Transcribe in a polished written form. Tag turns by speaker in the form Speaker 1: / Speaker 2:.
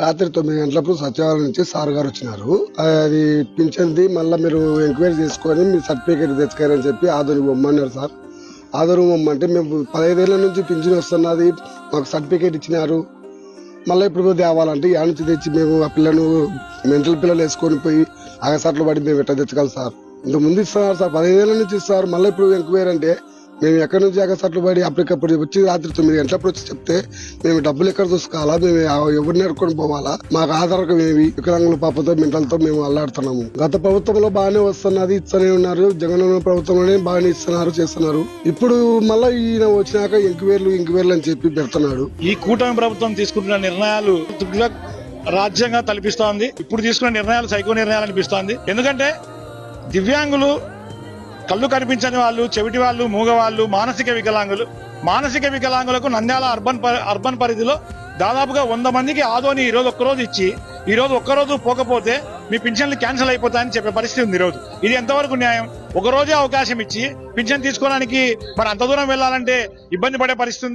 Speaker 1: రాత్రి 9 గంటలప్పుడు సచివాలయం నుంచి సార్ గారు వచ్చినారు. అది పింఛన్ది మళ్ళీ మీరు ఎంక్వైరీ చేసుకొని మీ సర్టిఫికేట్ తెచ్చుకోరని చెప్పి ఆదోని పొమ్మన్నారు సార్. ఆదోని పొమ్మంటే మేము 15 ఏళ్ల నుంచి పింఛన్ వస్తున్నది, మాకు సర్టిఫికేట్ ఇచ్చినారు. మళ్ళీ ఇప్పుడు తేవాలంటే ఆ నుంచి తెచ్చి మేము ఆ పిల్లను మెంటల్ పిల్లలు వేసుకొని పోయి ఆగసాట్లు పడి మేము ఎట్లా తెచ్చుకోవాలి సార్? ఇంత ముందు ఇస్తున్నారు సార్, 15 ఏళ్ల నుంచి ఇస్తారు. మళ్ళీ ఇప్పుడు ఎంక్వైరీ అంటే మేము ఎక్కడి నుంచి ఆగసాట్లు పడి అప్పటికప్పుడు వచ్చి రాత్రి 9 గంటలప్పుడు వచ్చి చెప్తే మేము డబ్బులు ఎక్కడ చూసుకోవాలా? మేము ఎవరిని అడుకొని పోవాలా? మాకు ఆధారకం ఏమి? వికలాంగుల పాపతో మెంటల్తో మేము అల్లాడుతున్నాము. గత ప్రభుత్వంలో బాగానే వస్తున్నది, ఇస్తూనే ఉన్నారు. జగన్ ప్రభుత్వంలోనే బాగానే ఇస్తున్నారు, చేస్తున్నారు. ఇప్పుడు మళ్ళీ ఈయన వచ్చినాక ఎంక్వైరీలు అని చెప్పి పెడుతున్నాడు.
Speaker 2: ఈ కూటమి ప్రభుత్వం తీసుకుంటున్న నిర్ణయాలు రాజ్యంగా తలపిస్తోంది. ఇప్పుడు తీసుకున్న నిర్ణయాలు సైకో నిర్ణయాలు అనిపిస్తోంది. ఎందుకంటే దివ్యాంగులు, కళ్ళు కనిపించని వాళ్ళు, చెవిటి వాళ్ళు, మూగవాళ్ళు, మానసిక వికలాంగులకు నంద్యాల అర్బన్ పరిధిలో దాదాపుగా 100 మందికి ఆదోని ఈ రోజు ఒక్కరోజు ఇచ్చి ఈ రోజు ఒక్కరోజు పోకపోతే మీ పింఛన్లు క్యాన్సిల్ అయిపోతాయని చెప్పే పరిస్థితి ఉంది. ఈ రోజు ఇది ఎంతవరకు న్యాయం? ఒక రోజే అవకాశం ఇచ్చి పింఛన్ తీసుకోవడానికి మరి అంత దూరం వెళ్లాలంటే ఇబ్బంది పడే పరిస్థితి ఉంది.